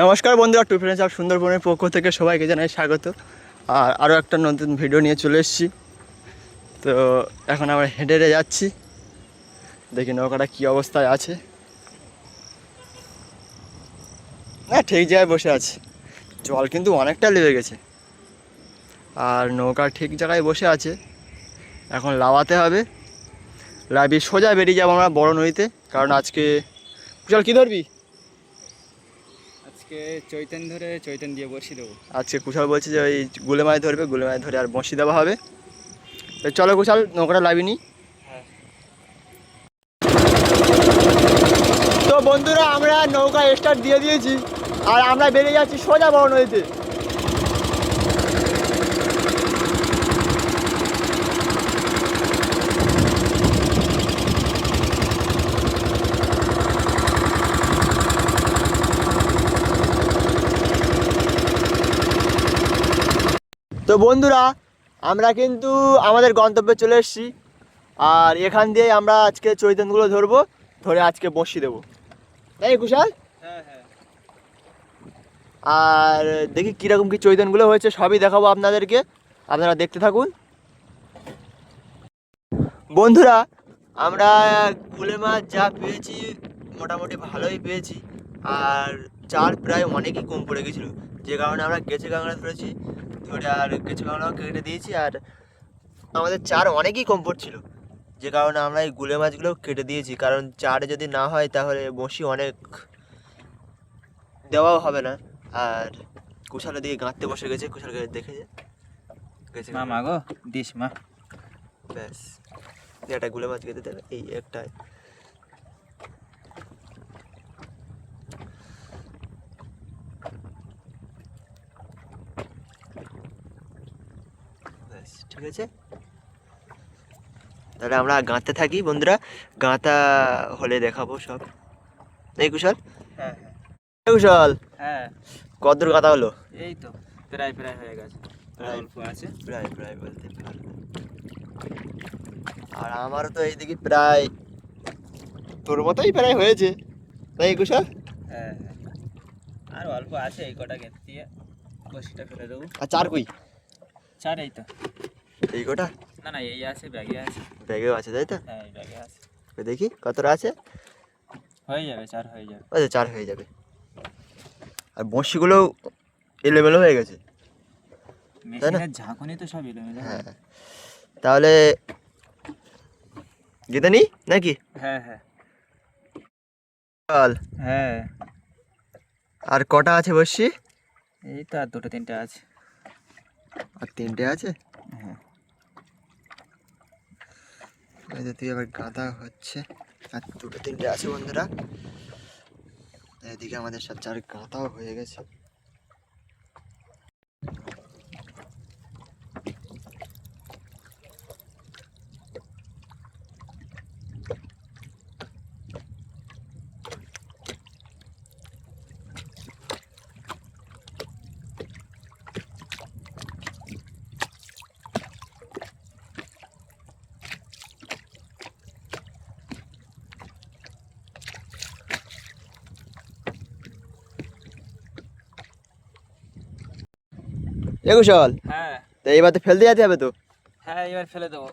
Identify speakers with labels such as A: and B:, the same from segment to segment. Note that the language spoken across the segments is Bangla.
A: নমস্কার বন্ধুরা, টু ফ্রেন্ডস অফ সুন্দরবনের পক্ষ থেকে সবাইকে জানাই স্বাগত। আর আরও একটা নতুন ভিডিও নিয়ে চলে এসেছি। তো এখন আমরা হেঁটে হেঁটে যাচ্ছি, দেখি নৌকাটা কী অবস্থায় আছে। হ্যাঁ, ঠিক জায়গায় বসে আছে, জল কিন্তু অনেকটা লেগে গেছে। আর নৌকা ঠিক জায়গায় বসে আছে, এখন লাওয়াতে হবে। লাবি সোজা বেরিয়ে যাবো আমরা বড় নদীতে, কারণ আজকে জল কী ধরবি?
B: আজকে চৈতন দিয়ে বসিয়ে দেবো।
A: আজকে কুশাল বলছে যে ওই গুলে মাছ ধরবে, গুলে মাছ ধরে আর বঁশি দেওয়া হবে। তো চলো কুশাল, নৌকাটা লাবিনি। তো বন্ধুরা, আমরা নৌকা স্টার্ট দিয়ে দিয়েছি আর আমরা বেরিয়ে যাচ্ছি সোজা বড় নদীতে। তো বন্ধুরা, আমরা কিন্তু আমাদের গন্তব্যে চলে এসেছি। আর এখান দিয়ে আমরা আজকে চৈতনগুলো ধরবো, ধরে আজকে বসিয়ে দেবো, তাই কুশাল?
B: হ্যাঁ হ্যাঁ।
A: আর দেখি কীরকম কী চৈতনগুলো হয়েছে, সবই দেখাবো আপনাদেরকে, আপনারা দেখতে থাকুন। বন্ধুরা, আমরা গুলে মাছ যা পেয়েছি মোটামুটি ভালোই পেয়েছি। আর চার প্রায় অনেকই কম পড়ে গেছিলো, যে কারণে আমরা কেঁচে কাঁকড়া ধরেছি, ধরে আর কেঁচে কাঁকড়াও কেটে দিয়েছি। আর আমাদের চার অনেকই কম পড়ছিল, যে কারণে আমরা এই গুলে মাছগুলো কেটে দিয়েছি। কারণ চার যদি না হয় তাহলে বঁশি অনেক দেওয়াও হবে না। আর কুশালের দিকে গাঁততে বসে গেছে, কুশালকে দেখেছে গেছে
B: মা মা গো দিস মা।
A: ব্যাস, একটা গুলে মাছ কেটে দেবে, এই একটাই। ব্যাস, ঠিক আছে। তাহলে আমরা গাঁতে থাকি বন্ধুরা, গাঁথা হলে দেখাবো সব। এই কুশল,
B: হ্যাঁ হ্যাঁ
A: কুশল
B: হ্যাঁ।
A: কতদূর গাঁথা হলো?
B: এই তো প্রায় প্রায় হয়ে গেছে,
A: প্রায়
B: অল্প আছে।
A: প্রায় প্রায় বলতে পারো। আর আমারও তো এইদিকে প্রায় তোর মতোই প্রায় হয়েছে, তাই কুশল?
B: হ্যাঁ হ্যাঁ, আর অল্প আছে, এই কটা গেট দিয়ে বসিটা ফেলে দেবো।
A: আর চার কুই?
B: চার এই তো।
A: এই কটা?
B: না না, এই আছে, ব্যাগে আছে।
A: ব্যাগেও আছে, তাই তো?
B: হ্যাঁ, এই ব্যাগে আছে।
A: দেখি কতটা আছে।
B: হয়ে যাবে, চার হয়ে যাবে।
A: আচ্ছা, চার হয়ে যাবে। আর বঁড়শিগুলোও এলোমেলো হয়ে গেছে।
B: মেশিনের ঝাঁকুনি তো সব এলোমেলো।
A: হ্যাঁ, তাহলে গেঁথে নি নাকি?
B: হ্যাঁ হ্যাঁ
A: চল।
B: হ্যাঁ।
A: আর কটা আছে বসছি?
B: এই তো আর দুটো তিনটে আছে।
A: আর তিনটে আছে?
B: হ্যাঁ।
A: এই যে তুই আবার গাঁদা হচ্ছে, আর দুটো তিনটে আছে বন্ধুরা। এদিকে আমাদের সব চার গাঁথাও হয়ে গেছে। কুশল,
B: হ্যাঁ
A: তো এইবার তো ফেলতে যেতে হবে তো।
B: হ্যাঁ, এবার ফেলে দেবো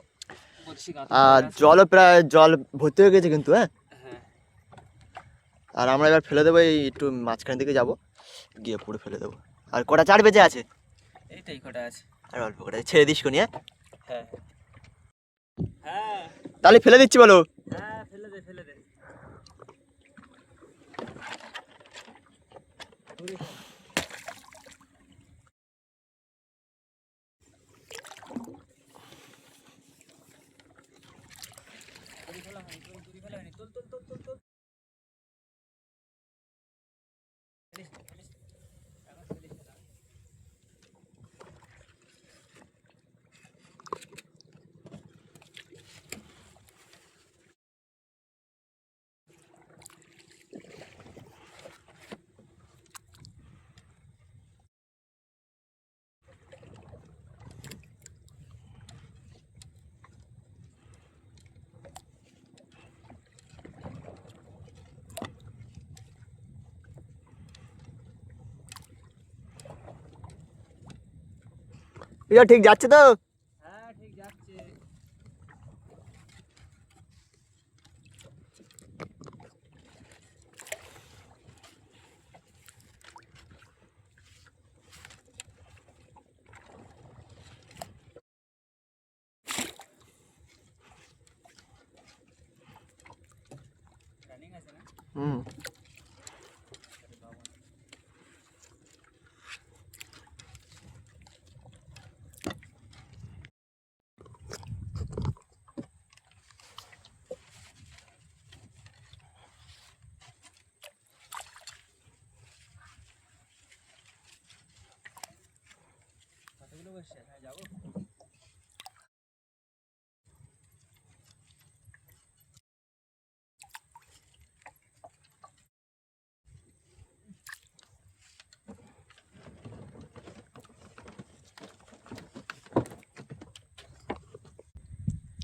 B: বলছি।
A: আর জলও প্রায় জল ভর্তি হয়ে গেছে কিন্তু। হ্যাঁ,
B: হ্যাঁ।
A: আর আমরা এবার ফেলে দেবো, এই একটু মাঝখান দিকে যাবো, গিয়ে পুরো ফেলে দেবো। আর কটা চার বেজে আছে?
B: এই তো এই কটা আছে।
A: আর অল্প কটা ছেড়ে দিস কোনি। হ্যাঁ
B: হ্যাঁ হ্যাঁ
A: তাহলে ফেলে দিচ্ছি, বলো।
B: হ্যাঁ, ফেলে দে ফেলে দে। তুল তুল তুল তুল তুল।
A: কুশাল ঠিক যাচ্ছে তো?
B: হ্যাঁ ঠিক যাচ্ছে। রানিং আছে না?
A: হুম।
B: কতগুলো বসছে? হ্যাঁ যাবো।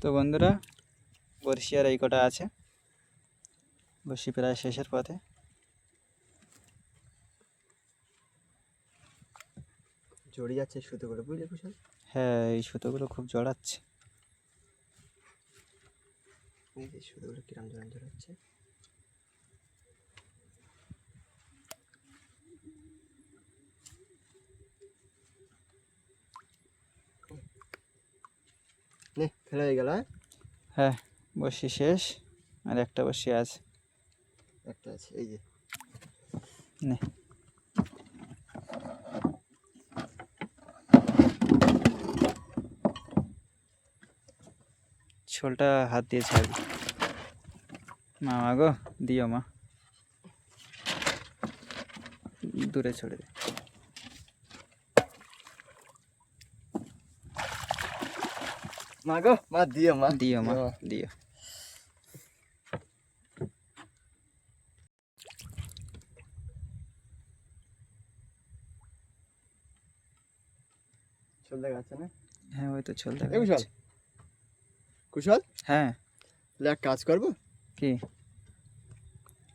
B: তো বন্ধুরা, বড়শি আর এই কটা আছে। বড়শি প্রায় শেষের পথে।
A: জড়িয়ে যাচ্ছে সুতো করে, বুঝলে কুশাল?
B: হ্যাঁ এই সুতোগুলো খুব জড়াচ্ছে।
A: এই যে সুতোগুলো কিরম জড়াচ্ছে। নে ফেলা হয়ে গেল।
B: হ্যাঁ বড়শি শেষ, আর একটা বড়শি আছে।
A: একটা আছে এই যে।
B: নে ছোলটা হাত দিয়ে ছাড়বি। মা গো দিও মা, দূরে ছড়ে দে।
A: মা গো মা দিও মা,
B: দিও মা দিও।
A: চল দেখা যাচ্ছে না?
B: হ্যাঁ ওই তো ছোল দেখা
A: কুশাল,
B: যাচ্ছে।
A: কুশাল
B: হ্যাঁ
A: তাহলে এক কাজ করবো,
B: কি?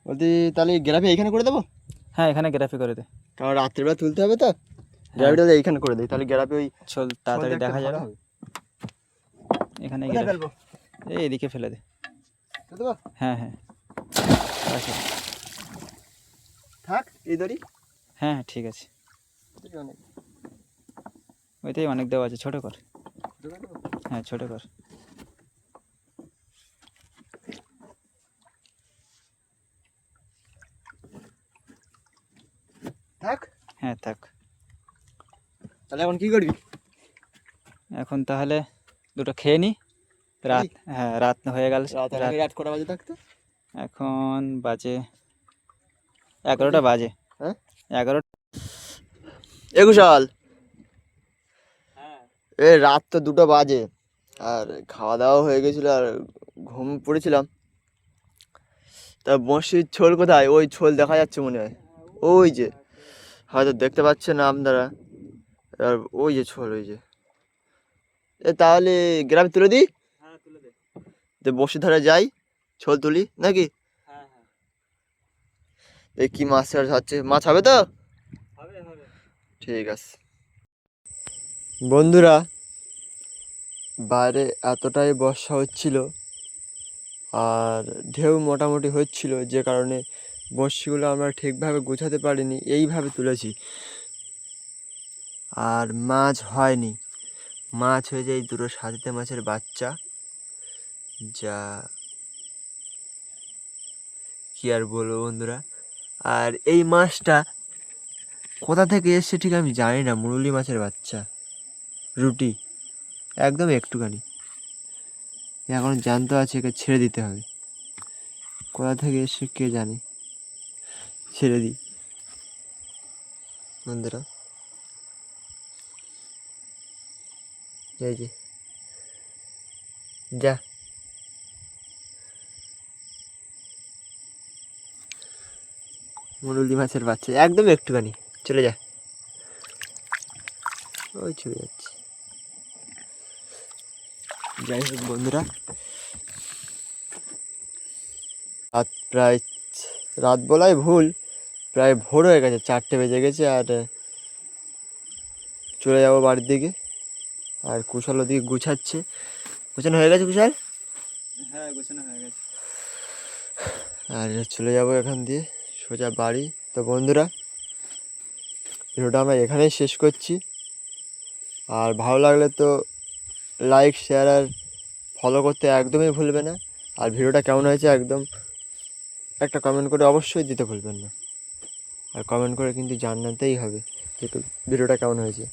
A: বলতে তাহলে গ্রাফি এইখানে করে দেবো।
B: হ্যাঁ এখানে গ্রাফি করে দে।
A: কারণ রাত্রিবেলা তুলতে হবে তো, গ্রাফিটা এইখানে করে দিই, তাহলে গ্রাফি ওই
B: ছোল তাড়াতাড়ি দেখা যাবে। এখানে
A: ফেলবো।
B: এই এদিকে ফেলে দে।
A: দেবো
B: হ্যাঁ হ্যাঁ আচ্ছা।
A: থাক এই দড়ি।
B: হ্যাঁ ঠিক আছে,
A: অনেক
B: ওইটাই অনেক দেওয়া আছে, ছোট কর।
A: দোকান দেবো।
B: হ্যাঁ ছোট কর।
A: থাক।
B: হ্যাঁ থাক।
A: তাহলে এখন কি করবি?
B: এখন তাহলে দুটো খেয়ে নি। রাত, হ্যাঁ রাত হয়ে গেল।
A: রাত কটা বাজে থাকতো?
B: এখন বাজে 11টা বাজে।
A: হ্যাঁ
B: 11।
A: কুশাল,
B: হ্যাঁ
A: এ রাত তো 2টা বাজে, আর খাওয়া দাওয়া হয়ে গেছিলো আর ঘুম পড়েছিলাম। তা বঁড়শির ছোল কোথায়? ওই ছোল দেখা যাচ্ছে মনে হয়, ওই যে, হয়তো দেখতে পাচ্ছেন না আপনারা। আর ওই যে ছোল, ওই যে। তাহলে গ্রামে তুলে দিই,
B: হ্যাঁ তুলে দে।
A: বসে ধরে যাই, ছোল তুলি নাকি?
B: হ্যাঁ হ্যাঁ
A: এই কি মাছ হচ্ছে, মাছ হবে তো?
B: হবে হবে।
A: ঠিক আছে বন্ধুরা, বাইরে এতটাই বর্ষা হচ্ছিল আর ঢেউ মোটামুটি হচ্ছিল, যে কারণে বড়শিগুলো আমরা ঠিকভাবে গোছাতে পারিনি, এইভাবে তুলেছি। আর মাছ হয়নি, মাছ হয়ে যায় দুটো সাথীতে মাছের বাচ্চা, যা কি আর বলবো বন্ধুরা। আর এই মাছটা কোথা থেকে এসছে ঠিক আমি জানি না, মুরুলি মাছের বাচ্চা, রুটি একদম একটুখানি। এখন জ্যান্ত আছে, একে ছেড়ে দিতে হবে। কোথা থেকে এসছে কে জানে, ছেড়ে দিই বন্ধুরা। এই যে যা, মুরুলি মাছের বাচ্চা একদম একটুখানি, চলে যা, ওই চলে যাচ্ছে। যাই হোক বন্ধুরা, রাত প্রায়, রাত বলাই ভুল, প্রায় ভোর হয়ে গেছে, 4টে বেজে গেছে। আর চলে যাব বাড়ির দিকে। আর কুশাল ওদিকে গুছাচ্ছে। গোছানো হয়ে গেছে কুশাল?
B: হ্যাঁ, গোছানো হয়ে গেছে।
A: আর চলে যাব এখান দিয়ে সোজা বাড়ি। তো বন্ধুরা, ভিডিওটা আমরা এখানেই শেষ করছি। আর ভালো লাগলে তো লাইক, শেয়ার আর ফলো করতে একদমই ভুলবে না। আর ভিডিওটা কেমন হয়েছে একদম একটা কমেন্ট করে অবশ্যই দিতে ভুলবেন না। আর কমেন্ট করে কিন্তু জানাতেই হবে যে ভিডিওটা কেমন হয়েছে।